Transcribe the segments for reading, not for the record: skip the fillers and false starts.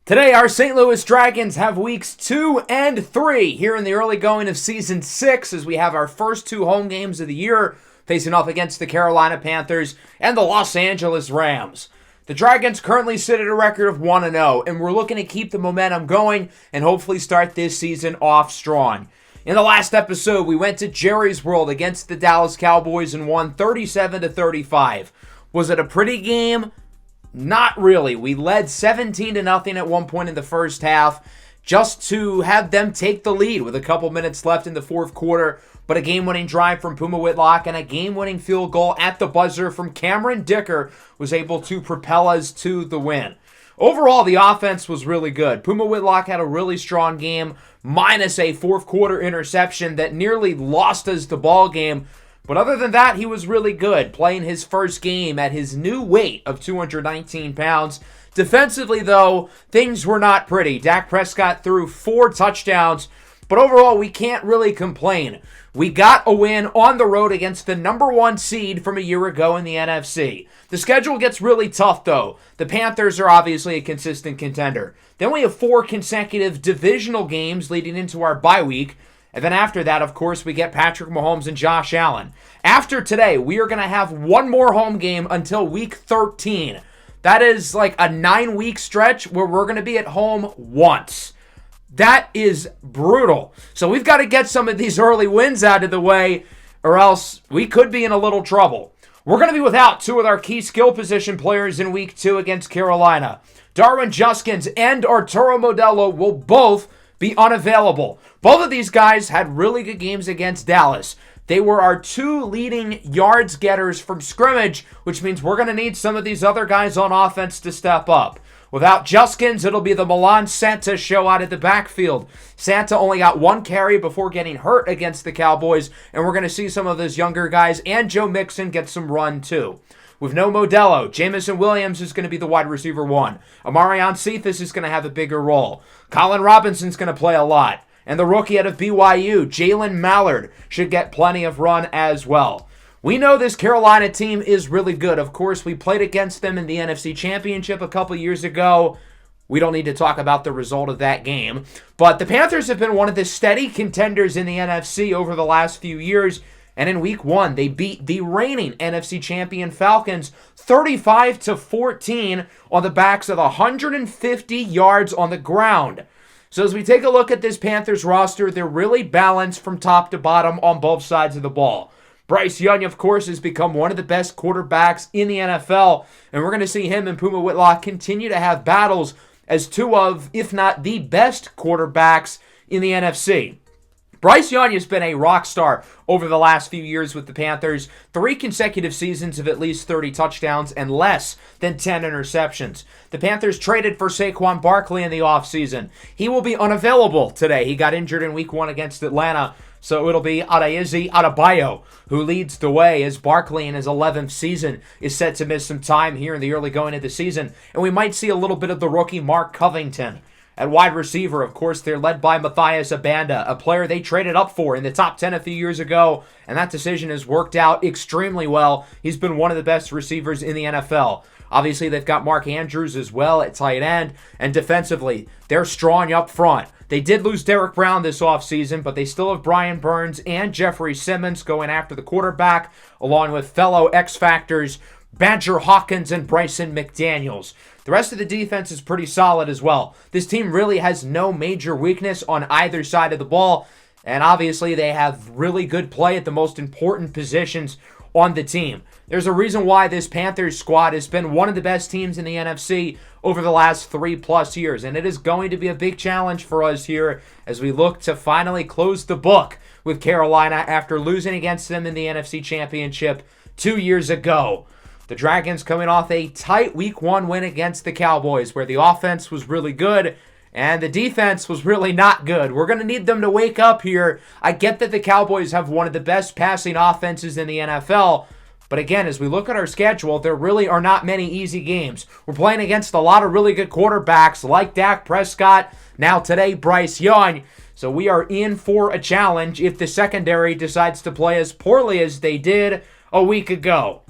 Today, our St. Louis Dragons have weeks 2 and 3 here in the early going of Season 6 as we have our first two home games of the year facing off against the Carolina Panthers and the Los Angeles Rams. The Dragons currently sit at a record of 1-0, and we're looking to keep the momentum going and hopefully start this season off strong. In the last episode, we went to Jerry's World against the Dallas Cowboys and won 37-35. Was it a pretty game? Not really. We led 17-0 at one point in the first half just to have them take the lead with a couple minutes left in the fourth quarter, but a game-winning drive from Puma Whitlock and a game-winning field goal at the buzzer from Cameron Dicker was able to propel us to the win. Overall, the offense was really good. Puma Whitlock had a really strong game, minus a fourth quarter interception that nearly lost us the ball game. But other than that, he was really good, playing his first game at his new weight of 219 pounds. Defensively, though, things were not pretty. Dak Prescott threw 4 touchdowns, but overall, we can't really complain. We got a win on the road against the number 1 seed from a year ago in the NFC. The schedule gets really tough, though. The Panthers are obviously a consistent contender. Then we have 4 consecutive divisional games leading into our bye week. And then after that, of course, we get Patrick Mahomes and Josh Allen. After today, we are going to have one more home game until week 13. That is like a 9-week stretch where we're going to be at home once. That is brutal. So we've got to get some of these early wins out of the way, or else we could be in a little trouble. We're going to be without 2 of our key skill position players in week 2 against Carolina. Darwin Juskins and Arturo Modelo will both be unavailable. Both of these guys had really good games against Dallas. They were our 2 leading yards getters from scrimmage, which means we're going to need some of these other guys on offense to step up. Without Juskins, it'll be the Milan Santa show out of the backfield. Santa only got 1 carry before getting hurt against the Cowboys, and we're going to see some of those younger guys and Joe Mixon get some run too. With no Modelo, Jamison Williams is going to be the wide receiver 1. Amarion Cephas is going to have a bigger role. Colin Robinson's going to play a lot. And the rookie out of BYU, Jalen Mallard, should get plenty of run as well. We know this Carolina team is really good. Of course, we played against them in the NFC Championship a couple years ago. We don't need to talk about the result of that game. But the Panthers have been one of the steady contenders in the NFC over the last few years. And in week 1, they beat the reigning NFC champion Falcons 35-14 on the backs of 150 yards on the ground. So as we take a look at this Panthers roster, they're really balanced from top to bottom on both sides of the ball. Bryce Young, of course, has become one of the best quarterbacks in the NFL, and we're going to see him and Puma Whitlock continue to have battles as 2 of, if not the best quarterbacks in the NFC. Bryce Young has been a rock star over the last few years with the Panthers. 3 consecutive seasons of at least 30 touchdowns and less than 10 interceptions. The Panthers traded for Saquon Barkley in the offseason. He will be unavailable today. He got injured in week 1 against Atlanta, so it'll be Adaize Adebayo who leads the way as Barkley in his 11th season is set to miss some time here in the early going of the season. And we might see a little bit of the rookie Mark Covington. At wide receiver, of course, they're led by Matthias Abanda, a player they traded up for in the top 10 a few years ago, and that decision has worked out extremely well. He's been one of the best receivers in the NFL. Obviously, they've got Mark Andrews as well at tight end, and defensively, they're strong up front. They did lose Derek Brown this offseason, but they still have Brian Burns and Jeffrey Simmons going after the quarterback, along with fellow X-Factors Badger Hawkins and Bryson McDaniels. The rest of the defense is pretty solid as well. This team really has no major weakness on either side of the ball, and obviously they have really good play at the most important positions on the team. There's a reason why this Panthers squad has been one of the best teams in the NFC over the last 3+ years, and it is going to be a big challenge for us here as we look to finally close the book with Carolina after losing against them in the NFC Championship 2 years ago. The Dragons coming off a tight week 1 win against the Cowboys where the offense was really good and the defense was really not good. We're going to need them to wake up here. I get that the Cowboys have one of the best passing offenses in the NFL, but again, as we look at our schedule, there really are not many easy games. We're playing against a lot of really good quarterbacks like Dak Prescott, now today Bryce Young, so we are in for a challenge if the secondary decides to play as poorly as they did a week ago.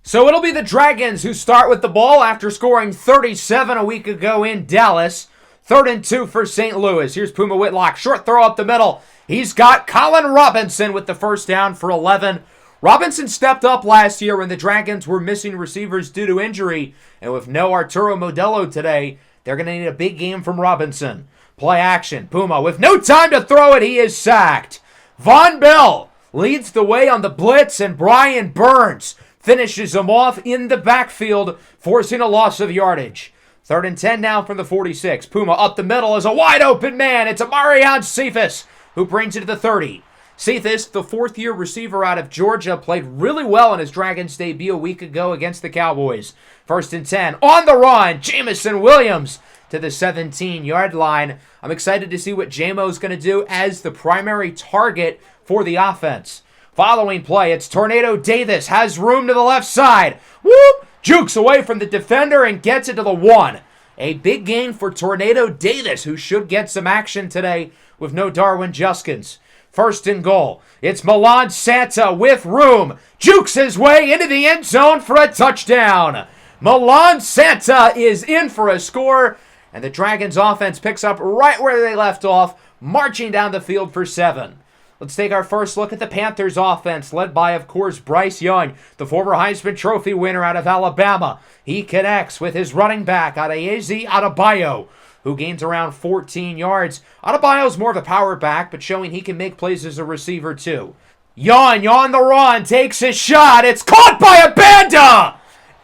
So it'll be the Dragons who start with the ball after scoring 37 a week ago in Dallas. 3rd and 2 for St. Louis. Here's Puma Whitlock. Short throw up the middle. He's got Colin Robinson with the first down for 11. Robinson stepped up last year when the Dragons were missing receivers due to injury. And with no Arturo Modelo today, they're going to need a big game from Robinson. Play action. Puma with no time to throw it. He is sacked. Von Bell leads the way on the blitz, and Brian Burns finishes him off in the backfield, forcing a loss of yardage. 3rd and 10 now from the 46. Puma up the middle is a wide open man. It's Amarion Cephas who brings it to the 30. Cephas, the 4th-year receiver out of Georgia, played really well in his Dragons debut a week ago against the Cowboys. 1st and 10. On the run, Jamison Williams to the 17-yard line. I'm excited to see what Jamo's going to do as the primary target for the offense. Following play, it's Tornado Davis. Has room to the left side. Whoop! Jukes away from the defender and gets it to the 1. A big gain for Tornado Davis, who should get some action today with no Darwin Juskins. 1st and goal. It's Milan Santa with room. Jukes his way into the end zone for a touchdown. Milan Santa is in for a score, and the Dragons offense picks up right where they left off, marching down the field for 7. Let's take our first look at the Panthers offense, led by, of course, Bryce Young, the former Heisman Trophy winner out of Alabama. He connects with his running back, Adeyezi Adebayo, who gains around 14 yards. Adebayo's more of a power back, but showing he can make plays as a receiver, too. Young on the run, takes his shot. It's caught by Abanda!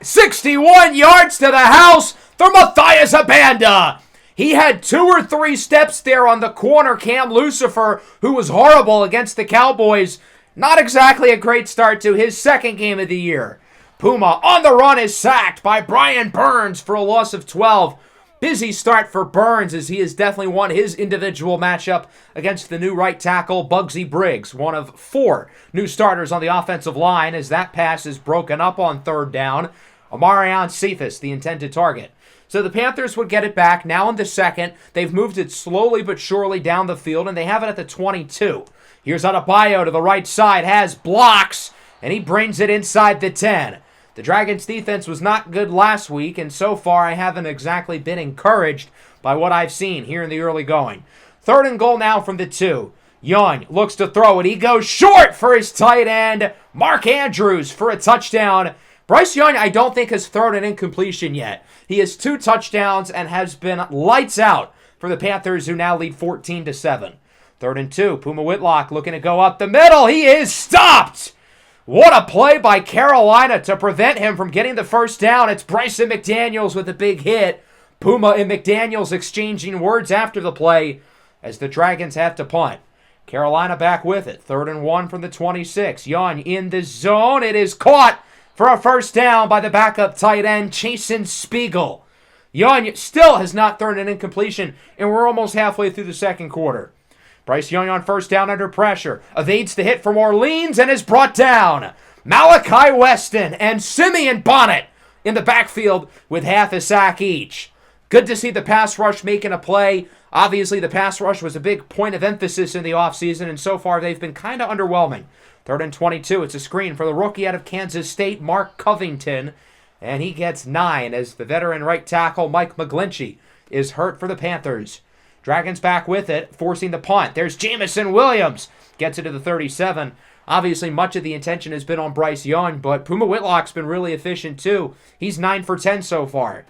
61 yards to the house for Matthias Abanda. He had 2 or 3 steps there on the corner, Cam Lucifer, who was horrible against the Cowboys. Not exactly a great start to his 2nd game of the year. Puma on the run is sacked by Brian Burns for a loss of 12. Busy start for Burns, as he has definitely won his individual matchup against the new right tackle, Bugsy Briggs, one of 4 new starters on the offensive line, as that pass is broken up on 3rd down. Amarion Cephas, the intended target. So the Panthers would get it back now in the 2nd. They've moved it slowly but surely down the field, and they have it at the 22. Here's Adebayo to the right side, has blocks, and he brings it inside the 10. The Dragons' defense was not good last week, and so far I haven't exactly been encouraged by what I've seen here in the early going. 3rd and goal now from the 2. Young looks to throw it. He goes short for his tight end, Mark Andrews, for a touchdown. Bryce Young, I don't think, has thrown an incompletion yet. He has 2 touchdowns and has been lights out for the Panthers, who now lead 14-7. 3rd and 2. Puma Whitlock looking to go up the middle. He is stopped. What a play by Carolina to prevent him from getting the first down. It's Bryson McDaniels with a big hit. Puma and McDaniels exchanging words after the play as the Dragons have to punt. Carolina back with it. 3rd and 1 from the 26. Young in the zone. It is caught for a first down by the backup tight end, Chasen Spiegel. Young still has not thrown an incompletion, and we're almost halfway through the 2nd quarter. Bryce Young on first down under pressure. Evades the hit from Orleans and is brought down. Malachi Weston and Simeon Bonnet in the backfield with half a sack each. Good to see the pass rush making a play. Obviously, the pass rush was a big point of emphasis in the offseason, and so far they've been kind of underwhelming. 3rd and 22. It's a screen for the rookie out of Kansas State, Mark Covington, and he gets 9 as the veteran right tackle, Mike McGlinchey, is hurt for the Panthers. Dragons back with it, forcing the punt. There's Jamison Williams. Gets it to the 37. Obviously, much of the attention has been on Bryce Young, but Puma Whitlock's been really efficient too. He's 9 for 10 so far.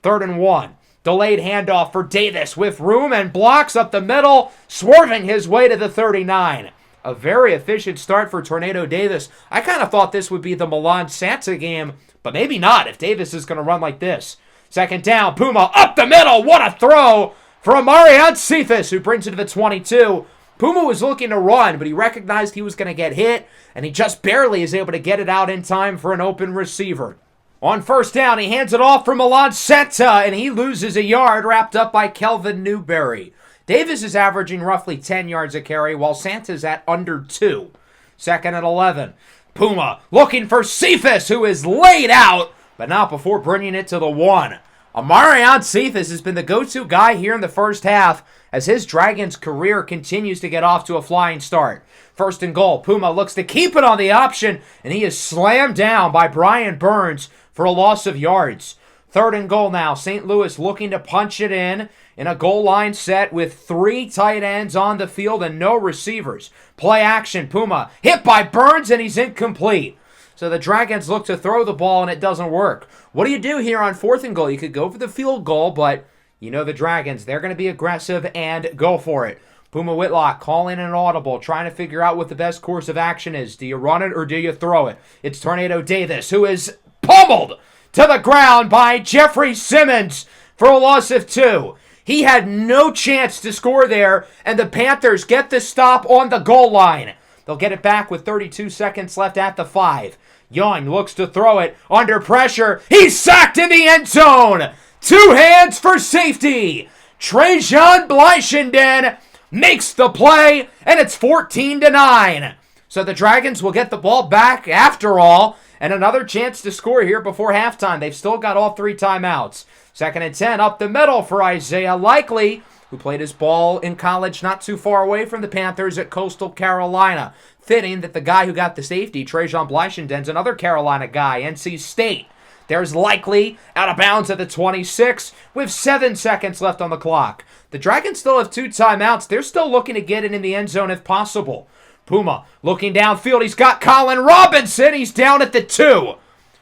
3rd and 1. Delayed handoff for Davis with room and blocks up the middle, swerving his way to the 39. A very efficient start for Tornado Davis. I kind of thought this would be the Milan Santa game, but maybe not if Davis is going to run like this. 2nd down, Puma up the middle. What a throw for Amarion Cephas, who brings it to the 22. Puma was looking to run, but he recognized he was going to get hit, and he just barely is able to get it out in time for an open receiver. On first down, he hands it off for Milan Santa, and he loses a yard, wrapped up by Kelvin Newberry. Davis is averaging roughly 10 yards a carry, while Santa's at under 2. 2nd and 11. Puma looking for Cephas, who is laid out, but not before bringing it to the 1. Amarion Cephas has been the go-to guy here in the first half as his Dragons' career continues to get off to a flying start. 1st and goal. Puma looks to keep it on the option, and he is slammed down by Brian Burns for a loss of yards. Third and goal now. St. Louis looking to punch it in a goal line set with 3 tight ends on the field and no receivers. Play action. Puma hit by Burns, and he's incomplete. So the Dragons look to throw the ball, and it doesn't work. What do you do here on 4th and goal? You could go for the field goal, but you know the Dragons. They're going to be aggressive and go for it. Puma Whitlock calling an audible, trying to figure out what the best course of action is. Do you run it or do you throw it? It's Tornado Davis, who is pummeled to the ground by Jeffrey Simmons for a loss of 2. He had no chance to score there, and the Panthers get the stop on the goal line. They'll get it back with 32 seconds left at the 5. Young looks to throw it under pressure. He's sacked in the end zone. 2 hands for safety. Trajan Bleichenden makes the play, and it's 14-9. So the Dragons will get the ball back after all, and another chance to score here before halftime. They've still got all 3 timeouts. 2nd and 10 up the middle for Isaiah Likely, who played his ball in college not too far away from the Panthers at Coastal Carolina. Fitting that the guy who got the safety, Trajan Bleichenden's another Carolina guy, NC State. There's Likely out of bounds at the 26 with 7 seconds left on the clock. The Dragons still have 2 timeouts. They're still looking to get it in the end zone if possible. Puma looking downfield. He's got Colin Robinson. He's down at the 2.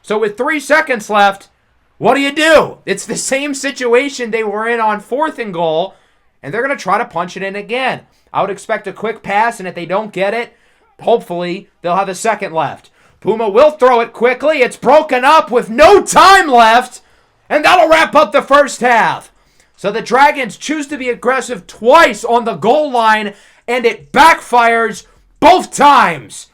So with 3 seconds left, what do? It's the same situation they were in on 4th and goal, and they're going to try to punch it in again. I would expect a quick pass, and if they don't get it, hopefully they'll have a second left. Puma will throw it quickly. It's broken up with no time left, and that'll wrap up the first half. So the Dragons choose to be aggressive twice on the goal line, and it backfires both times.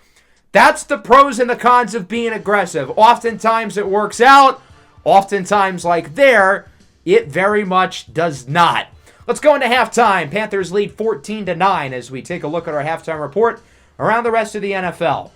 That's the pros and the cons of being aggressive. Oftentimes it works out. Oftentimes, like there, it very much does not. Let's go into halftime. Panthers lead 14-9 as we take a look at our halftime report around the rest of the NFL.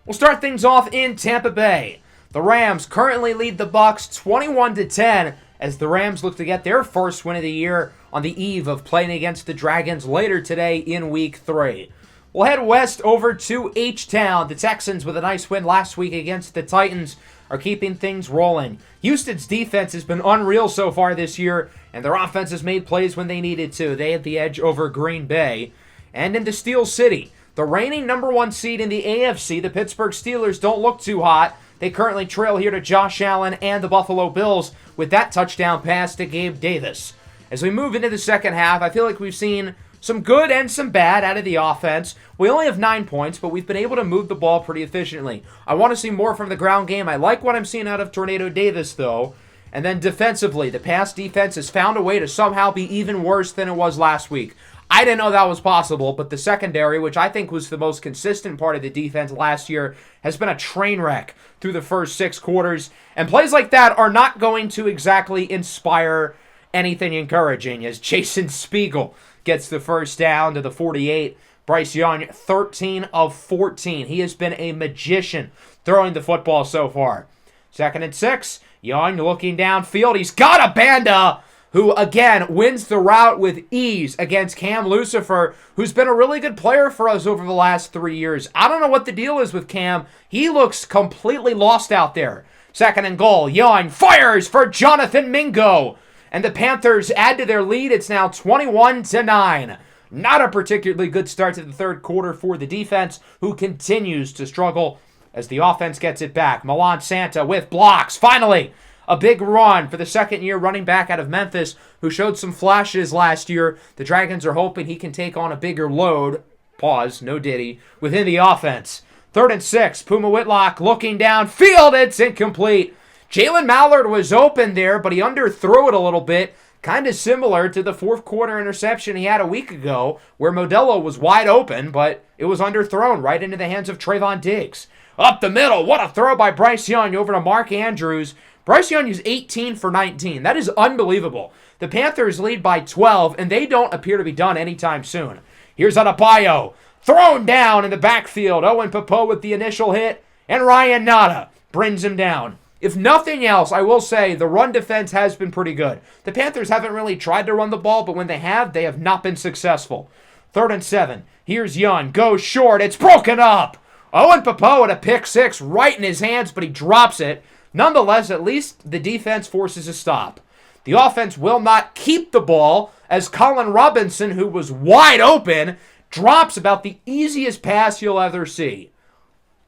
We'll start things off in Tampa Bay. The Rams currently lead the Bucs 21-10 as the Rams look to get their first win of the year on the eve of playing against the Dragons later today in Week 3. We'll head west over to H-Town. The Texans, with a nice win last week against the Titans, are keeping things rolling. Houston's defense has been unreal so far this year, and their offense has made plays when they needed to. They had the edge over Green Bay. And into Steel City, the reigning number 1 seed in the AFC, the Pittsburgh Steelers, don't look too hot. They currently trail here to Josh Allen and the Buffalo Bills with that touchdown pass to Gabe Davis. As we move into the second half, I feel like we've seen some good and some bad out of the offense. We only have 9 points, but we've been able to move the ball pretty efficiently. I want to see more from the ground game. I like what I'm seeing out of Tornado Davis, though. And then defensively, the pass defense has found a way to somehow be even worse than it was last week. I didn't know that was possible, but the secondary, which I think was the most consistent part of the defense last year, has been a train wreck through the first 6 quarters. And plays like that are not going to exactly inspire anything encouraging, as Jason Spiegel gets the first down to the 48. Bryce Young, 13 of 14. He has been a magician throwing the football so far. 2nd and 6. Young looking downfield. He's got a Banda, who, again, wins the route with ease against Cam Lucifer, who's been a really good player for us over the last 3 years. I don't know what the deal is with Cam. He looks completely lost out there. 2nd and goal. Young fires for Jonathan Mingo. And the Panthers add to their lead. It's now 21-9. Not a particularly good start to the third quarter for the defense, who continues to struggle as the offense gets it back. Milan Santa with blocks. Finally, a big run for the second-year running back out of Memphis, who showed some flashes last year. The Dragons are hoping he can take on a bigger load. Pause, no Diddy. Within the offense. 3rd and 6. Puma Whitlock looking downfield. It's incomplete. Jalen Mallard was open there, but he underthrew it a little bit, kind of similar to the 4th quarter interception he had a week ago, where Modelo was wide open, but it was underthrown right into the hands of Trayvon Diggs. Up the middle, what a throw by Bryce Young over to Mark Andrews. Bryce Young is 18 for 19. That is unbelievable. The Panthers lead by 12, and they don't appear to be done anytime soon. Here's Adebayo, thrown down in the backfield. Owen Popo with the initial hit, and Ryan Nada brings him down. If nothing else, I will say the run defense has been pretty good. The Panthers haven't really tried to run the ball, but when they have not been successful. 3rd and 7. Here's Young. Goes short. It's broken up. Owen Popo at a pick 6 right in his hands, but he drops it. Nonetheless, at least the defense forces a stop. The offense will not keep the ball as Colin Robinson, who was wide open, drops about the easiest pass you'll ever see.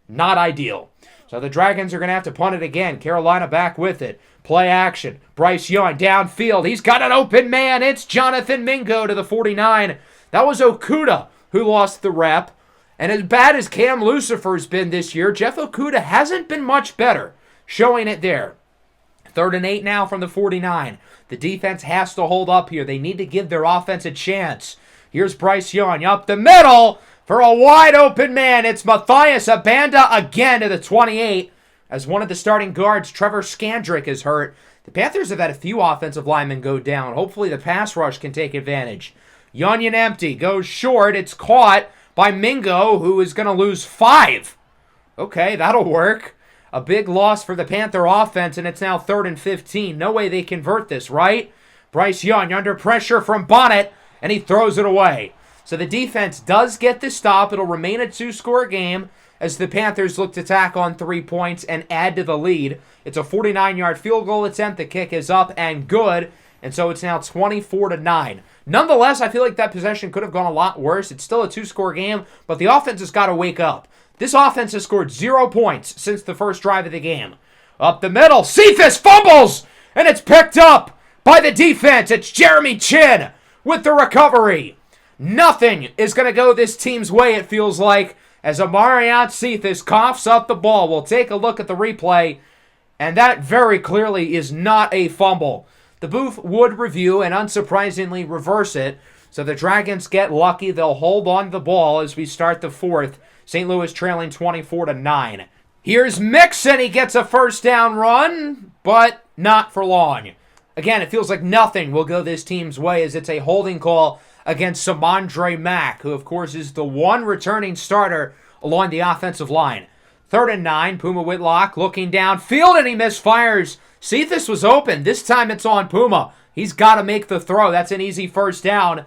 Not ideal. So the Dragons are going to have to punt it again. Carolina back with it. Play action. Bryce Young downfield. He's got an open man. It's Jonathan Mingo to the 49. That was Okudah who lost the rep. And as bad as Cam Lucifer's been this year, Jeff Okudah hasn't been much better, showing it there. 3rd and 8 now from the 49. The defense has to hold up here. They need to give their offense a chance. Here's Bryce Young up the middle for a wide open man. It's Matthias Abanda again to the 28. As one of the starting guards, Trevor Skandrick, is hurt. The Panthers have had a few offensive linemen go down. Hopefully the pass rush can take advantage. Yonyan empty, goes short. It's caught by Mingo, who is going to lose 5. Okay, that'll work. A big loss for the Panther offense, and it's now 3rd and 15. No way they convert this, right? Bryce Young under pressure from Bonnet, and he throws it away. So the defense does get the stop. It'll remain a 2-score game as the Panthers look to tack on 3 points and add to the lead. It's a 49-yard field goal attempt. The kick is up and good, and so it's now 24-9. Nonetheless, I feel like that possession could have gone a lot worse. It's still a 2-score game, but the offense has got to wake up. This offense has scored 0 points since the first drive of the game. Up the middle, Cephas fumbles, and it's picked up by the defense. It's Jeremy Chin with the recovery. Nothing is going to go this team's way, it feels like, as Amariant Cephas coughs up the ball. We'll take a look at the replay, and that very clearly is not a fumble. The booth would review and unsurprisingly reverse it, so the Dragons get lucky. They'll hold on to the ball as we start the 4th. St. Louis trailing 24-9. Here's Mixon. He gets a first down run, but not for long. Again, it feels like nothing will go this team's way as it's a holding call against Samandre Mack, who of course is the one returning starter along the offensive line. 3rd and 9, Puma Whitlock looking downfield and he misfires. Cephas was open. This time it's on Puma. He's got to make the throw. That's an easy first down.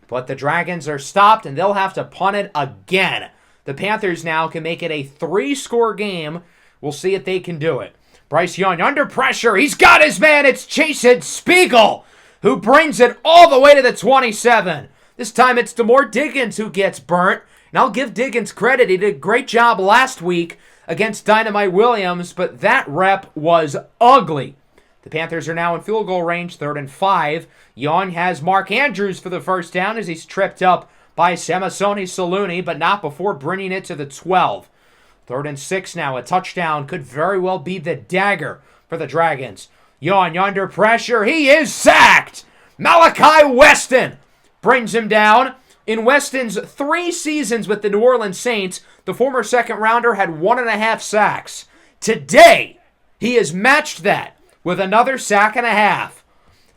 But the Dragons are stopped and they'll have to punt it again. The Panthers now can make it a 3-score game. We'll see if they can do it. Bryce Young under pressure. He's got his man. It's Chasen Spiegel who brings it all the way to the 27. This time it's Demore Diggins who gets burnt. And I'll give Diggins credit. He did a great job last week against Dynamite Williams, but that rep was ugly. The Panthers are now in field goal range, 3rd and 5. Young has Mark Andrews for the first down as he's tripped up by Samasoni Saluni, but not before bringing it to the 12. 3rd and 6 now. A touchdown could very well be the dagger for the Dragons. Young under pressure. He is sacked. Malachi Weston brings him down. In Weston's 3 seasons with the New Orleans Saints, the former second-rounder had 1.5 sacks. Today, he has matched that with another sack and a half.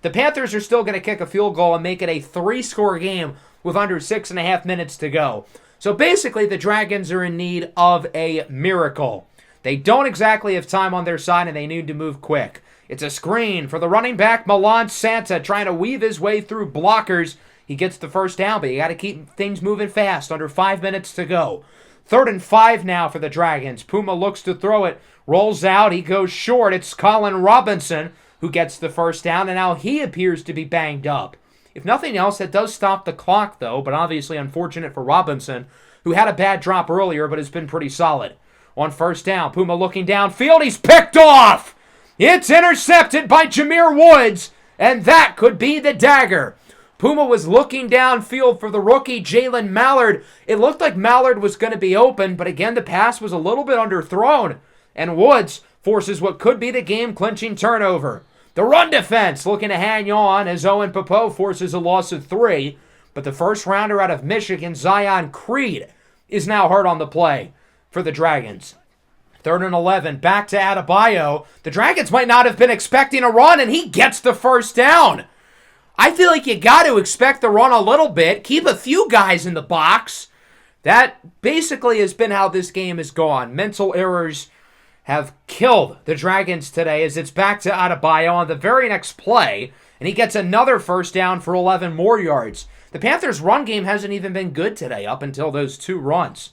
The Panthers are still going to kick a field goal and make it a 3-score game with under 6.5 minutes to go. So basically, the Dragons are in need of a miracle. They don't exactly have time on their side, and they need to move quick. It's a screen for the running back, Milan Santa, trying to weave his way through blockers. He gets the first down, but you got to keep things moving fast. Under 5 minutes to go. 3rd and 5 now for the Dragons. Puma looks to throw it, rolls out, he goes short. It's Colin Robinson who gets the first down, and now he appears to be banged up. If nothing else, that does stop the clock, though, but obviously unfortunate for Robinson, who had a bad drop earlier, but has been pretty solid. On first down, Puma looking downfield, he's picked off! It's intercepted by Jameer Woods, and that could be the dagger. Puma was looking downfield for the rookie Jalen Mallard. It looked like Mallard was going to be open, but again, the pass was a little bit underthrown, and Woods forces what could be the game-clinching turnover. The run defense looking to hang on as Owen Popo forces a loss of 3, but the first-rounder out of Michigan, Zion Creed, is now hurt on the play for the Dragons. 3rd and 11, back to Adebayo. The Dragons might not have been expecting a run, and he gets the first down. I feel like you got to expect the run a little bit. Keep a few guys in the box. That basically has been how this game has gone. Mental errors have killed the Dragons today as it's back to Adebayo on the very next play, and he gets another first down for 11 more yards. The Panthers' run game hasn't even been good today up until those 2 runs.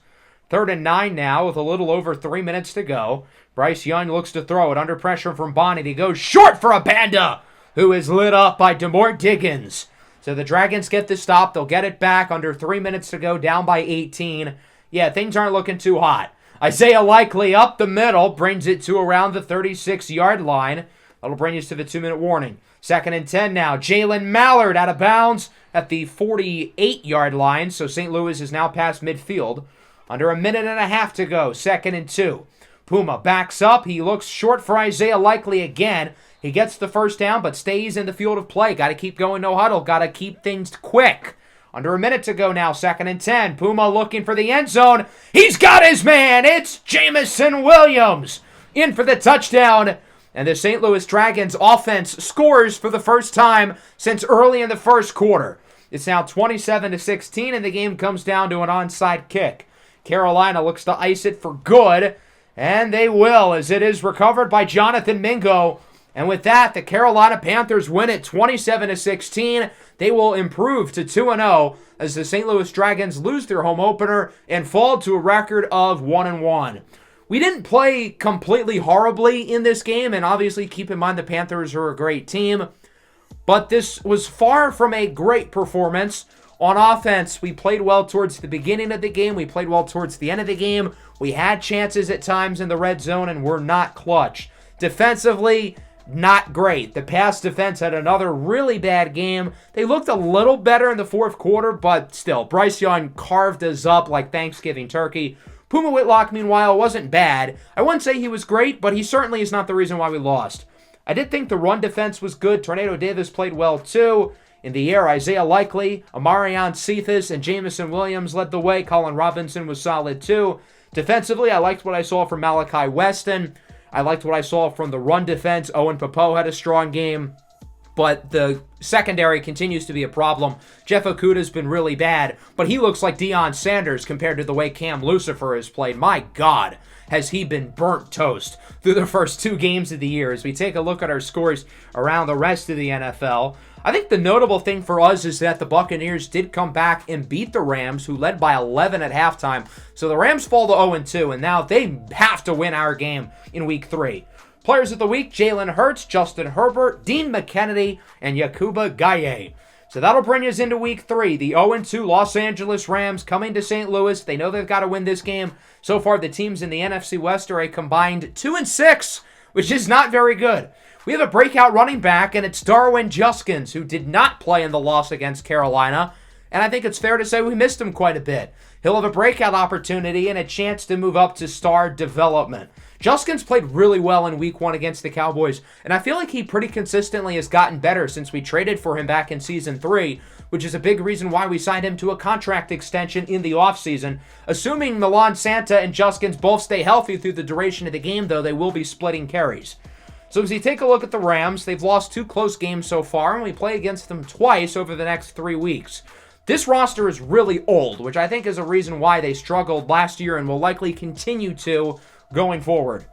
3rd and 9 now with a little over 3 minutes to go. Bryce Young looks to throw it under pressure from Bonnet. He goes short for a Panda, who is lit up by Demore Diggins. So the Dragons get the stop. They'll get it back under 3 minutes to go, down by 18. Yeah, things aren't looking too hot. Isaiah Likely up the middle, brings it to around the 36-yard line. That'll bring us to the 2-minute warning. 2nd and 10 now. Jalen Mallard out of bounds at the 48-yard line. So St. Louis is now past midfield. Under a minute and a half to go. 2nd and 2. Puma backs up. He looks short for Isaiah Likely again. He gets the first down, but stays in the field of play. Got to keep going, no huddle. Got to keep things quick. Under a minute to go now, 2nd and 10. Puma looking for the end zone. He's got his man. It's Jamison Williams in for the touchdown. And the St. Louis Dragons offense scores for the first time since early in the first quarter. It's now 27-16, and the game comes down to an onside kick. Carolina looks to ice it for good, and they will, as it is recovered by Jonathan Mingo. And with that, the Carolina Panthers win it 27-16. They will improve to 2-0 as the St. Louis Dragons lose their home opener and fall to a record of 1-1. We didn't play completely horribly in this game, and obviously keep in mind the Panthers are a great team, but this was far from a great performance. On offense, we played well towards the beginning of the game. We played well towards the end of the game. We had chances at times in the red zone and were not clutch. Defensively, not great. The pass defense had another really bad game. They looked a little better in the fourth quarter, but still, Bryce Young carved us up like Thanksgiving turkey. Puma Whitlock, meanwhile, wasn't bad. I wouldn't say he was great, but he certainly is not the reason why we lost. I did think the run defense was good. Tornado Davis played well, too. In the air, Isaiah Likely, Amarian Cephas, and Jamison Williams led the way. Colin Robinson was solid, too. Defensively, I liked what I saw from Malachi Weston. I liked what I saw from the run defense. Owen Popo had a strong game. But the secondary continues to be a problem. Jeff Okudah's been really bad, but he looks like Deion Sanders compared to the way Cam Lucifer has played. My God, has he been burnt toast through the first 2 games of the year. As we take a look at our scores around the rest of the NFL, I think the notable thing for us is that the Buccaneers did come back and beat the Rams, who led by 11 at halftime. So the Rams fall to 0-2, and now they have to win our game in Week 3. Players of the week, Jalen Hurts, Justin Herbert, Dean McKennedy, and Yakuba Gaye. So that'll bring us into Week 3. The 0-2 Los Angeles Rams coming to St. Louis. They know they've got to win this game. So far, the teams in the NFC West are a combined 2-6, which is not very good. We have a breakout running back, and it's Darwin Juskins, who did not play in the loss against Carolina. And I think it's fair to say we missed him quite a bit. He'll have a breakout opportunity and a chance to move up to star development. Juskins played really well in Week 1 against the Cowboys, and I feel like he pretty consistently has gotten better since we traded for him back in Season 3, which is a big reason why we signed him to a contract extension in the offseason. Assuming Milan Santa and Juskins both stay healthy through the duration of the game, though, they will be splitting carries. So as you take a look at the Rams, they've lost 2 close games so far, and we play against them twice over the next 3 weeks. This roster is really old, which I think is a reason why they struggled last year and will likely continue to going forward.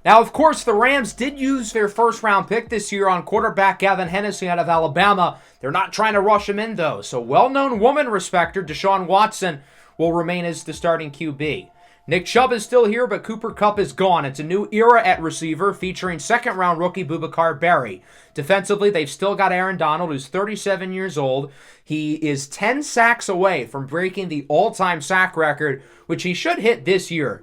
Now, of course, the Rams did use their first-round pick this year on quarterback Gavin Hennessy out of Alabama. They're not trying to rush him in, though, so well-known woman respecter Deshaun Watson will remain as the starting QB. Nick Chubb is still here, but Cooper Kupp is gone. It's a new era at receiver featuring second-round rookie Boubacar Berry. Defensively, they've still got Aaron Donald, who's 37 years old. He is 10 sacks away from breaking the all-time sack record, which he should hit this year.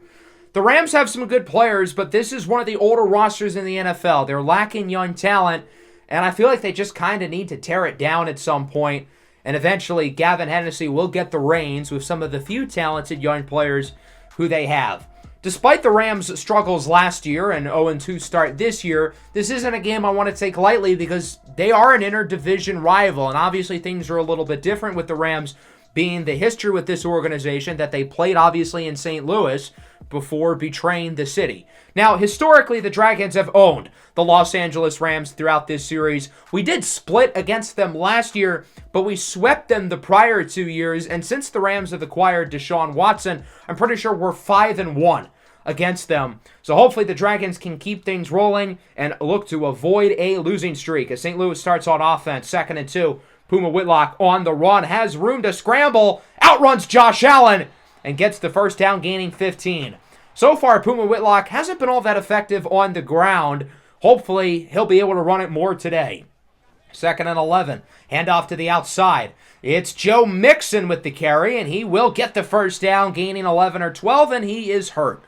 The Rams have some good players, but this is one of the older rosters in the NFL. They're lacking young talent, and I feel like they just kind of need to tear it down at some point, and eventually Gavin Hennessy will get the reins with some of the few talented young players who they have. Despite the Rams' struggles last year and 0-2 start this year, this isn't a game I want to take lightly because they are an interdivision rival, and obviously things are a little bit different with the Rams being the history with this organization that they played obviously in St. Louis before betraying the city. Now, historically, the Dragons have owned the Los Angeles Rams throughout this series. We did split against them last year, but we swept them the prior 2 years, and since the Rams have acquired Deshaun Watson, I'm pretty sure we're 5-1 against them. So hopefully the Dragons can keep things rolling and look to avoid a losing streak as St. Louis starts on offense, 2nd and 2. Puma Whitlock on the run, has room to scramble, outruns Josh Allen, and gets the first down, gaining 15. So far, Puma Whitlock hasn't been all that effective on the ground. Hopefully, he'll be able to run it more today. 2nd and 11. Handoff to the outside. It's Joe Mixon with the carry, and he will get the first down, gaining 11 or 12, and he is hurt.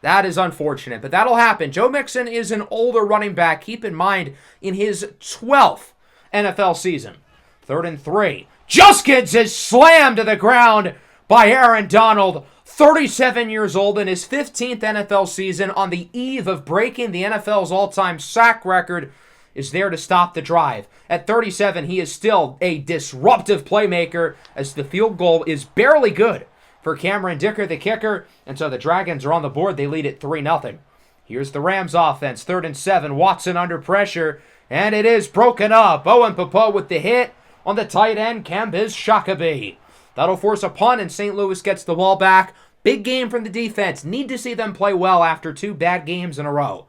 That is unfortunate, but that'll happen. Joe Mixon is an older running back. Keep in mind, in his 12th NFL season. 3rd and 3. Juskins is slammed to the ground by Aaron Donald. 37 years old in his 15th NFL season, on the eve of breaking the NFL's all-time sack record, is there to stop the drive. At 37, he is still a disruptive playmaker, as the field goal is barely good for Cameron Dicker, the kicker, and so the Dragons are on the board. They lead it 3-0. Here's the Rams offense, 3rd and 7. Watson under pressure, and it is broken up. Owen Papa with the hit on the tight end, Kambiz Shakabi. That'll force a punt, and St. Louis gets the ball back. Big game from the defense. Need to see them play well after 2 bad games in a row.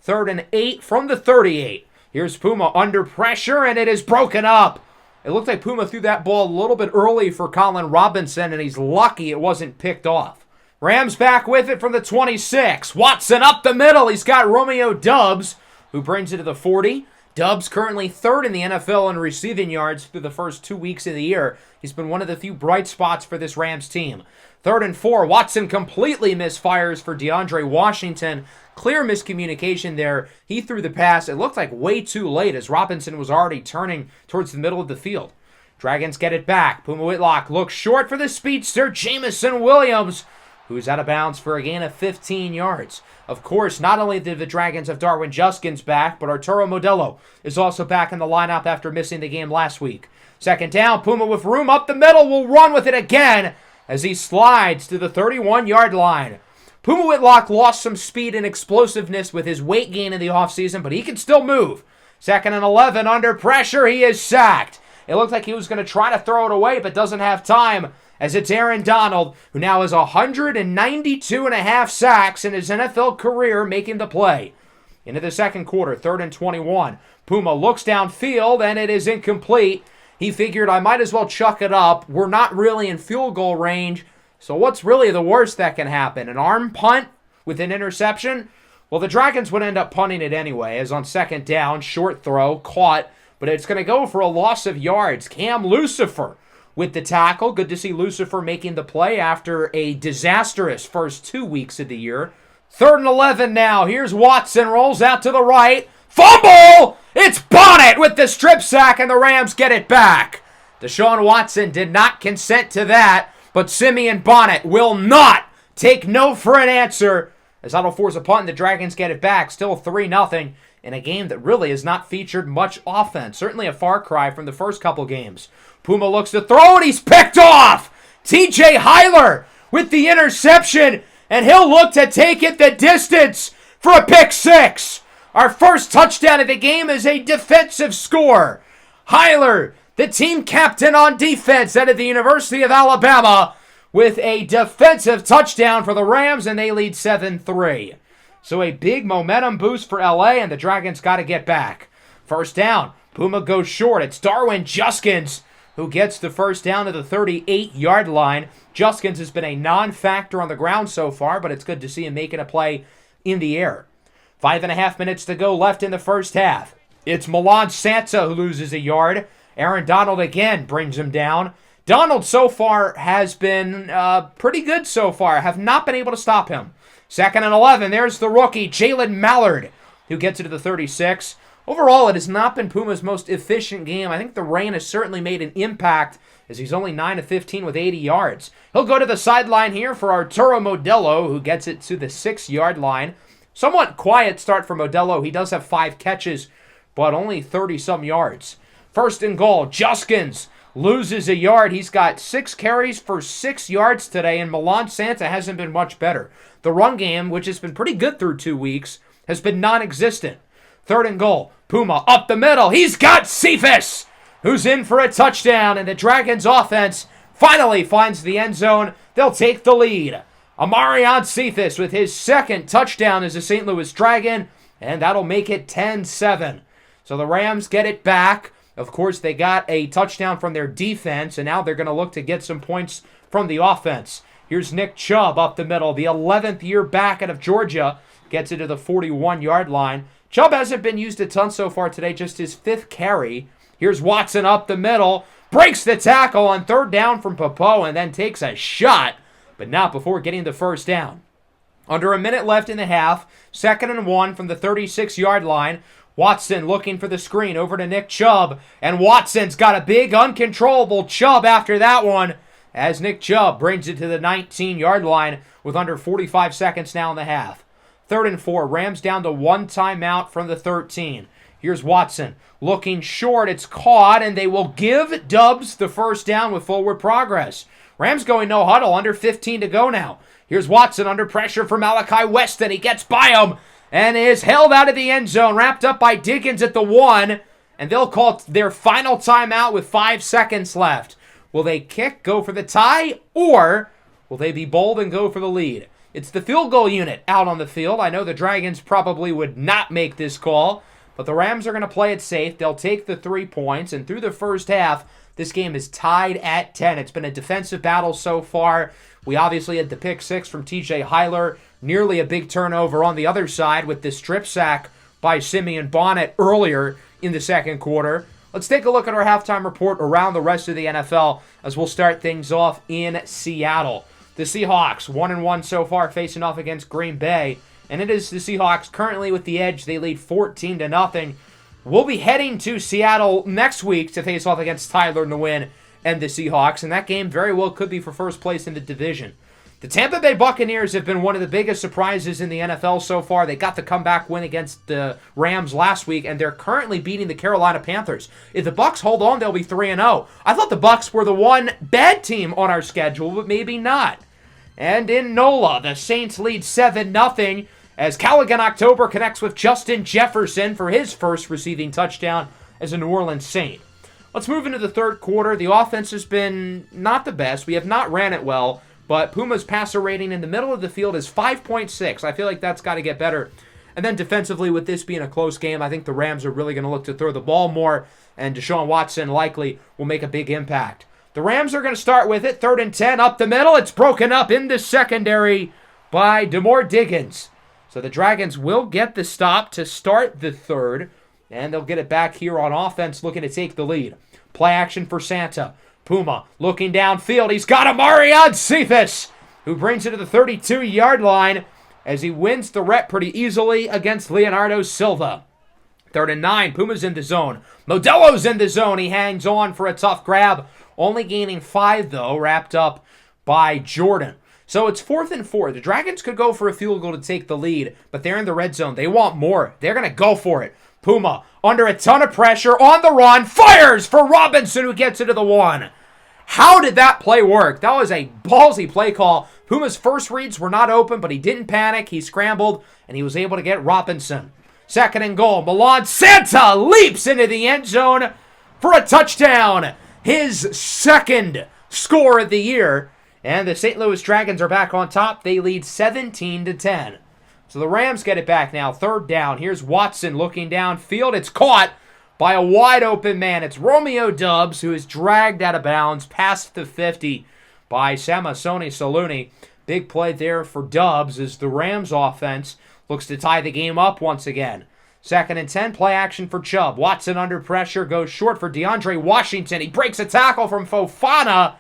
3rd and 8 from the 38. Here's Puma under pressure, and it is broken up. It looked like Puma threw that ball a little bit early for Colin Robinson, and he's lucky it wasn't picked off. Rams back with it from the 26. Watson up the middle. He's got Romeo Doubs, who brings it to the 40. Doubs currently 3rd in the NFL in receiving yards through the first 2 weeks of the year. He's been one of the few bright spots for this Rams team. 3rd and 4. Watson completely misfires for DeAndre Washington. Clear miscommunication there. He threw the pass. It looked like way too late, as Robinson was already turning towards the middle of the field. Dragons get it back. Puma Whitlock looks short for the speedster, Jamison Williams, who's out of bounds for a gain of 15 yards. Of course, not only did the Dragons have Darwin Juskins back, but Arturo Modelo is also back in the lineup after missing the game last week. 2nd down, Puma with room up the middle will run with it again as he slides to the 31-yard line. Puma Whitlock lost some speed and explosiveness with his weight gain in the offseason, but he can still move. 2nd and 11, under pressure, he is sacked. It looked like he was going to try to throw it away, but doesn't have time, as it's Aaron Donald, who now has 192.5 sacks in his NFL career, making the play. Into the second quarter, 3rd and 21. Puma looks downfield, and it is incomplete. He figured, I might as well chuck it up. We're not really in field goal range, so what's really the worst that can happen? An arm punt with an interception? Well, the Dragons would end up punting it anyway, as on 2nd down, short throw, caught, but it's going to go for a loss of yards. Cam Lucifer with the tackle. Good to see Lucifer making the play after a disastrous first 2 weeks of the year. 3rd and 11 now. Here's Watson, rolls out to the right. Fumble! It's Bonnet with the strip sack, and the Rams get it back. Deshaun Watson did not consent to that, but Simeon Bonnet will not take no for an answer, as that'll force a punt, and the Dragons get it back. Still 3-0 in a game that really has not featured much offense. Certainly a far cry from the first couple games. Puma looks to throw, and he's picked off. TJ Heiler with the interception, and he'll look to take it the distance for a pick 6. Our first touchdown of the game is a defensive score. Heiler, the team captain on defense out of the University of Alabama, with a defensive touchdown for the Rams, and they lead 7-3. So a big momentum boost for LA, and the Dragons got to get back. 1st down, Puma goes short. It's Darwin Juskins who gets the first down to the 38-yard line. Juskins has been a non-factor on the ground so far, but it's good to see him making a play in the air. 5.5 minutes to go left in the first half. It's Milan Santa who loses a yard. Aaron Donald again brings him down. Donald so far has been pretty good so far. Have not been able to stop him. 2nd and 11. There's the rookie, Jalen Mallard, who gets it to the 36. Overall, it has not been Puma's most efficient game. I think the rain has certainly made an impact, as he's only 9 of 15 with 80 yards. He'll go to the sideline here for Arturo Modelo, who gets it to the 6-yard line. Somewhat quiet start for Modelo. He does have 5 catches, but only 30-some yards. 1st and goal. Juskins loses a yard. He's got 6 carries for 6 yards today, and Milan Santa hasn't been much better. The run game, which has been pretty good through 2 weeks, has been non-existent. 3rd and goal. Puma up the middle. He's got Cephas, who's in for a touchdown, and the Dragons offense finally finds the end zone. They'll take the lead. Amarion Cephas with his 2nd touchdown as a St. Louis Dragon, and that'll make it 10-7. So the Rams get it back. Of course, they got a touchdown from their defense, and now they're going to look to get some points from the offense. Here's Nick Chubb up the middle, the 11th year back out of Georgia. Gets it to the 41-yard line. Chubb hasn't been used a ton so far today, just his 5th carry. Here's Watson up the middle. Breaks the tackle on 3rd down from Popo and then takes a shot, but not before getting the first down. Under a minute left in the half, 2nd and 1 from the 36-yard line. Watson looking for the screen over to Nick Chubb, and Watson's got a big uncontrollable Chubb after that one as Nick Chubb brings it to the 19-yard line with under 45 seconds now in the half. 3rd and 4, Rams down to 1 timeout from the 13. Here's Watson looking short. It's caught, and they will give Dubs the first down with forward progress. Rams going no huddle, under 15 to go now. Here's Watson under pressure from Malachi Weston. He gets by him and is held out of the end zone, wrapped up by Diggins at the 1, and they'll call their final timeout with 5 seconds left. Will they kick, go for the tie, or will they be bold and go for the lead? It's the field goal unit out on the field. I know the Dragons probably would not make this call, but the Rams are going to play it safe. They'll take the 3 points, and through the first half, this game is tied at 10. It's been a defensive battle so far. We obviously had the pick 6 from TJ Heiler, nearly a big turnover on the other side with the strip sack by Simeon Bonnet earlier in the second quarter. Let's take a look at our halftime report around the rest of the NFL as we'll start things off in Seattle. The Seahawks, 1-1 so far, facing off against Green Bay. And it is the Seahawks currently with the edge. They lead 14-0. We'll be heading to Seattle next week to face off against Tyler Nguyen and the Seahawks. And that game very well could be for first place in the division. The Tampa Bay Buccaneers have been one of the biggest surprises in the NFL so far. They got the comeback win against the Rams last week, and they're currently beating the Carolina Panthers. If the Bucs hold on, they'll be 3-0. I thought the Bucs were the one bad team on our schedule, but maybe not. And in NOLA, the Saints lead 7-0 as Callaghan October connects with Justin Jefferson for his first receiving touchdown as a New Orleans Saint. Let's move into the third quarter. The offense has been not the best. We have not ran it well, but Puma's passer rating in the middle of the field is 5.6. I feel like that's got to get better. And then defensively, with this being a close game, I think the Rams are really going to look to throw the ball more, and Deshaun Watson likely will make a big impact. The Rams are going to start with it. 3rd and 10 up the middle. It's broken up in the secondary by Demore Diggins. So the Dragons will get the stop to start the third, and they'll get it back here on offense looking to take the lead. Play action for Santa. Puma looking downfield. He's got Amarion Cephas, who brings it to the 32-yard line as he wins the rep pretty easily against Leonardo Silva. 3rd and 9. Puma's in the zone. Modelo's in the zone. He hangs on for a tough grab. Only gaining 5, though, wrapped up by Jordan. So it's 4th and 4. The Dragons could go for a field goal to take the lead, but they're in the red zone. They want more. They're going to go for it. Puma, under a ton of pressure, on the run, fires for Robinson, who gets it to the 1. How did that play work? That was a ballsy play call. Puma's first reads were not open, but he didn't panic. He scrambled, and he was able to get Robinson. 2nd and goal. Milan Santa leaps into the end zone for a touchdown. His 2nd score of the year. And the St. Louis Dragons are back on top. They lead 17-10. So the Rams get it back now. 3rd down. Here's Watson looking downfield. It's caught by a wide open man. It's Romeo Doubs, who is dragged out of bounds past the 50 by Samasoni Saluni. Big play there for Doubs as the Rams offense looks to tie the game up once again. 2nd and 10, play action for Chubb. Watson under pressure, goes short for DeAndre Washington. He breaks a tackle from Fofana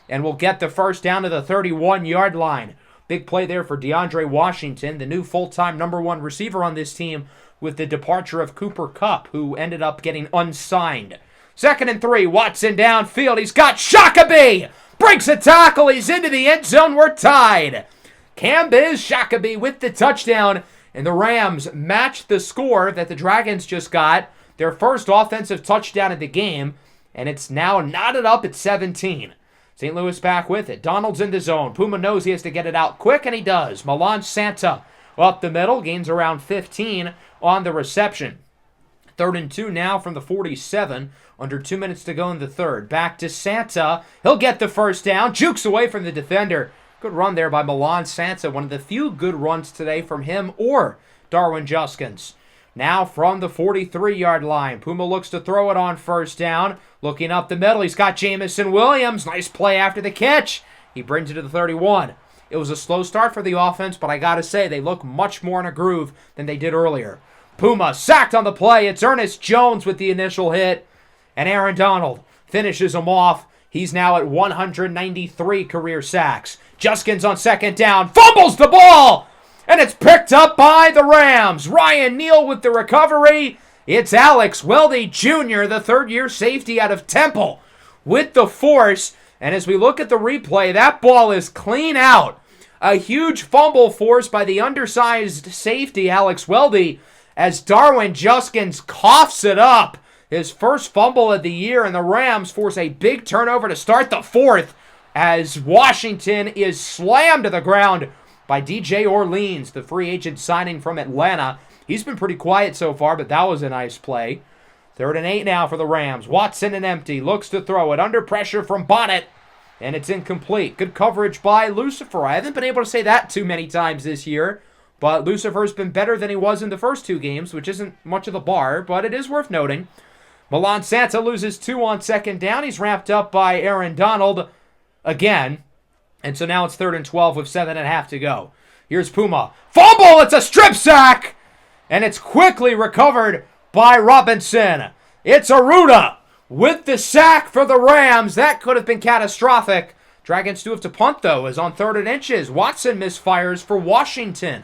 and will get the first down to the 31-yard line. Big play there for DeAndre Washington, the new full-time number 1 receiver on this team with the departure of Cooper Kupp, who ended up getting unsigned. 2nd and 3, Watson downfield. He's got Shakaby. Breaks a tackle. He's into the end zone. We're tied. Cambiz Shakaby with the touchdown. And the Rams matched the score that the Dragons just got, their first offensive touchdown of the game, and it's now knotted up at 17. St. Louis back with it. Donald's in the zone. Puma knows he has to get it out quick, and he does. Milan Santa up the middle, gains around 15 on the reception. 3rd and 2 now from the 47, under 2 minutes to go in the third. Back to Santa. He'll get the first down, jukes away from the defender. Good run there by Milan Santa. One of the few good runs today from him or Darwin Juskins. Now from the 43-yard line. Puma looks to throw it on 1st down. Looking up the middle. He's got Jamison Williams. Nice play after the catch. He brings it to the 31. It was a slow start for the offense, but I gotta say, they look much more in a groove than they did earlier. Puma sacked on the play. It's Ernest Jones with the initial hit, and Aaron Donald finishes him off. He's now at 193 career sacks. Juskins on second down, fumbles the ball, and it's picked up by the Rams. Ryan Neal with the recovery. It's Alex Weldy Jr., the third-year safety out of Temple, with the force. And as we look at the replay, that ball is clean out. A huge fumble forced by the undersized safety, Alex Weldy, as Darwin Juskins coughs it up. His first fumble of the year, and the Rams force a big turnover to start the fourth as Washington is slammed to the ground by DJ Orleans, the free agent signing from Atlanta. He's been pretty quiet so far, but that was a nice play. 3rd and 8 now for the Rams. Watson and empty, looks to throw it under pressure from Bonnet, and it's incomplete. Good coverage by Lucifer. I haven't been able to say that too many times this year, but Lucifer's been better than he was in the first 2 games, which isn't much of the bar, but it is worth noting. Milan Santa loses 2 on second down. He's wrapped up by Aaron Donald again. And so now it's 3rd and 12 with 7.5 to go. Here's Puma. Fumble! It's a strip sack! And it's quickly recovered by Robinson. It's Aruda with the sack for the Rams. That could have been catastrophic. Dragons do have to punt, though, as on 3rd and inches. Watson misfires for Washington.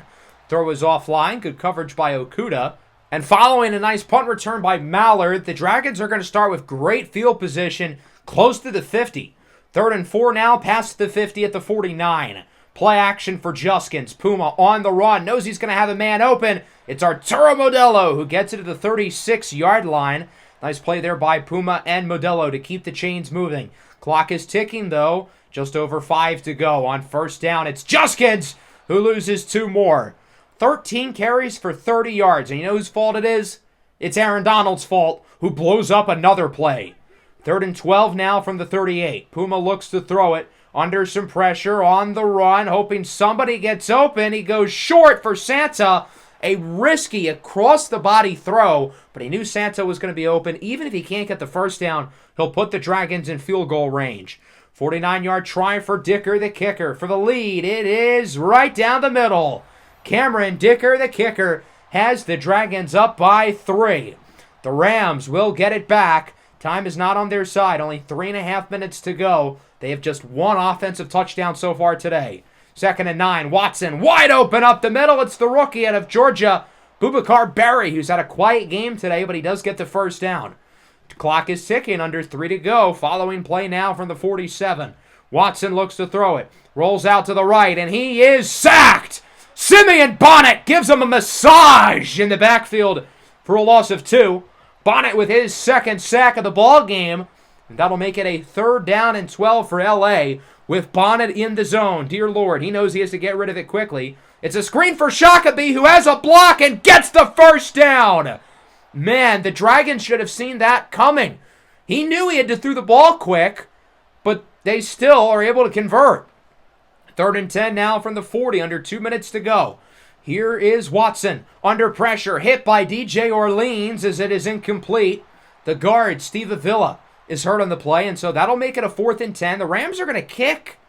Throw is offline. Good coverage by Okuda. And following a nice punt return by Mallard, the Dragons are going to start with great field position close to the 50. 3rd and 4 now, past the 50 at the 49. Play action for Juskins. Puma on the run, knows he's going to have a man open. It's Arturo Modelo who gets it to the 36-yard line. Nice play there by Puma and Modelo to keep the chains moving. Clock is ticking, though. Just over 5 to go. On 1st down, it's Juskins who loses 2 more. 13 carries for 30 yards. And you know whose fault it is? It's Aaron Donald's fault, who blows up another play. 3rd and 12 now from the 38. Puma looks to throw it under some pressure on the run, hoping somebody gets open. He goes short for Santa. A risky across-the-body throw, but he knew Santa was going to be open. Even if he can't get the first down, he'll put the Dragons in field goal range. 49-yard try for Dicker, the kicker. For the lead, it is right down the middle. Cameron Dicker, the kicker, has the Dragons up by 3. The Rams will get it back. Time is not on their side. Only 3.5 minutes to go. They have just 1 offensive touchdown so far today. 2nd and 9. Watson wide open up the middle. It's the rookie out of Georgia, Boubacar Berry, who's had a quiet game today, but he does get the first down. The clock is ticking, under 3 to go. Following play now from the 47. Watson looks to throw it. Rolls out to the right, and he is sacked. Simeon Bonnet gives him a massage in the backfield for a loss of 2. Bonnet with his 2nd sack of the ball game. And that'll make it a 3rd down and 12 for L.A. with Bonnet in the zone. Dear Lord, he knows he has to get rid of it quickly. It's a screen for Shakabee, who has a block and gets the first down. Man, the Dragons should have seen that coming. He knew he had to throw the ball quick, but they still are able to convert. 3rd and 10 now from the 40, under 2 minutes to go. Here is Watson, under pressure, hit by DJ Orleans as it is incomplete. The guard, Steve Avila, is hurt on the play, and so that'll make it a 4th and 10. The Rams are going to kick.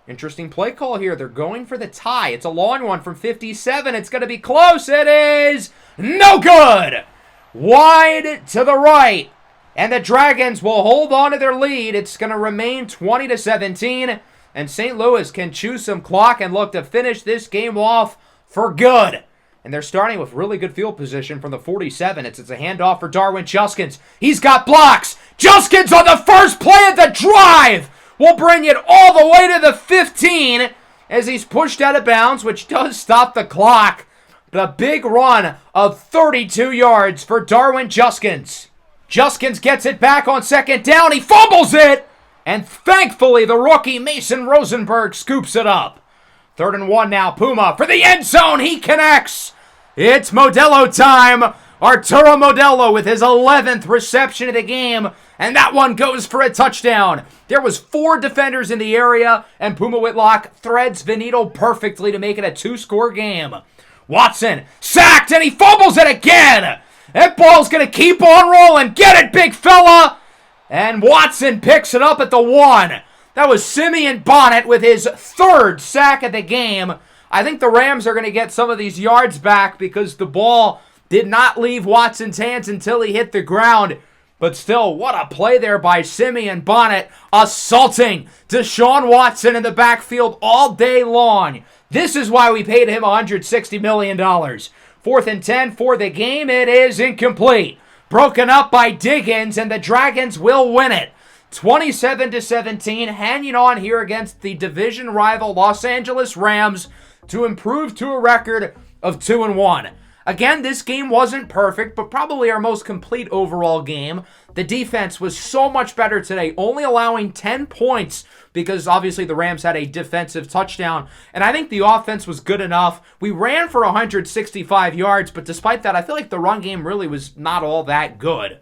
Interesting play call here. They're going for the tie. It's a long one from 57. It's going to be close. It is no good. Wide to the right. And the Dragons will hold on to their lead. It's going to remain 20-17. And St. Louis can chew some clock and look to finish this game off for good. And they're starting with really good field position from the 47. It's a handoff for Darwin Juskins. He's got blocks. Juskins on the first play of the drive will bring it all the way to the 15 as he's pushed out of bounds, which does stop the clock. But a big run of 32 yards for Darwin Juskins. Juskins gets it back on 2nd down. He fumbles it. And thankfully, the rookie Mason Rosenberg scoops it up. 3rd and 1 now. Puma for the end zone. He connects. It's Modelo time. Arturo Modelo with his 11th reception of the game. And that one goes for a touchdown. There was 4 defenders in the area. And Puma Whitlock threads Venito perfectly to make it a 2-score game. Watson sacked and he fumbles it again. That ball's going to keep on rolling. Get it, big fella. And Watson picks it up at the 1. That was Simeon Bonnet with his third sack of the game. I think the Rams are going to get some of these yards back because the ball did not leave Watson's hands until he hit the ground. But still, what a play there by Simeon Bonnet, assaulting Deshaun Watson in the backfield all day long. This is why we paid him $160 million. 4th and 10 for the game. It is incomplete. Broken up by Diggins, and the Dragons will win it. 27-17, hanging on here against the division rival Los Angeles Rams to improve to a record of 2-1. Again, this game wasn't perfect, but probably our most complete overall game. The defense was so much better today, only allowing 10 points because obviously the Rams had a defensive touchdown. And I think the offense was good enough. We ran for 165 yards, but despite that, I feel like the run game really was not all that good.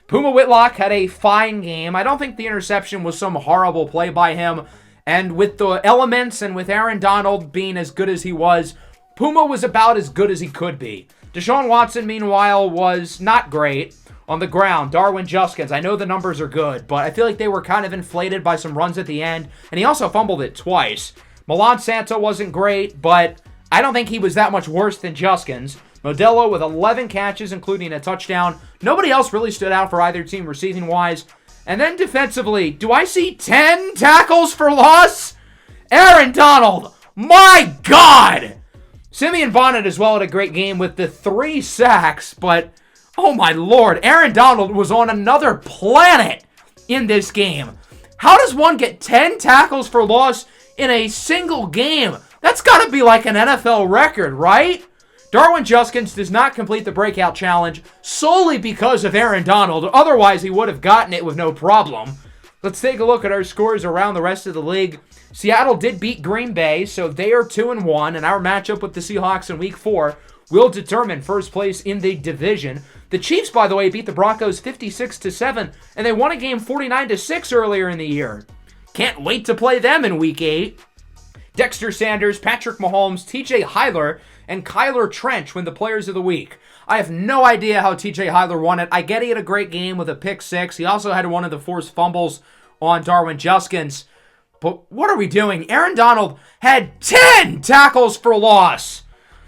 Puma Whitlock had a fine game. I don't think the interception was some horrible play by him. And with the elements and with Aaron Donald being as good as he was, Puma was about as good as he could be. Deshaun Watson, meanwhile, was not great on the ground. Darwin Juskins, I know the numbers are good, but I feel like they were kind of inflated by some runs at the end. And he also fumbled it twice. Milan Santa wasn't great, but I don't think he was that much worse than Juskins. Modelo with 11 catches, including a touchdown. Nobody else really stood out for either team receiving-wise. And then defensively, do I see 10 tackles for loss? Aaron Donald, my God! Simeon Bonnet as well had a great game with the 3 sacks, but oh my Lord, Aaron Donald was on another planet in this game. How does one get 10 tackles for loss in a single game? That's got to be like an NFL record, right? Darwin Juskins does not complete the breakout challenge solely because of Aaron Donald. Otherwise, he would have gotten it with no problem. Let's take a look at our scores around the rest of the league. Seattle did beat Green Bay, so they are 2-1, and our matchup with the Seahawks in Week 4 will determine first place in the division. The Chiefs, by the way, beat the Broncos 56-7, and they won a game 49-6 earlier in the year. Can't wait to play them in Week 8. Dexter Sanders, Patrick Mahomes, TJ Hyler, and Kyler Trench win the Players of the Week. I have no idea how TJ Hyler won it. I get he had a great game with a pick 6. He also had one of the forced fumbles on Darwin Juskins. But what are we doing? Aaron Donald had 10 tackles for loss.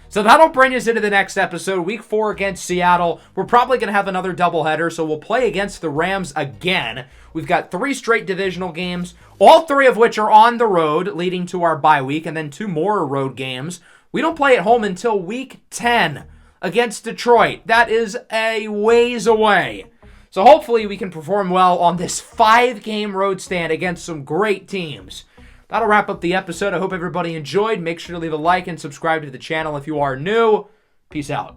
So that'll bring us into the next episode, Week 4 against Seattle. We're probably going to have another doubleheader, so we'll play against the Rams again. We've got 3 straight divisional games, all 3 of which are on the road, leading to our bye week, and then 2 more road games. We don't play at home until Week 10 against Detroit. That is a ways away. So hopefully we can perform well on this 5-game road stand against some great teams. That'll wrap up the episode. I hope everybody enjoyed. Make sure to leave a like and subscribe to the channel if you are new. Peace out.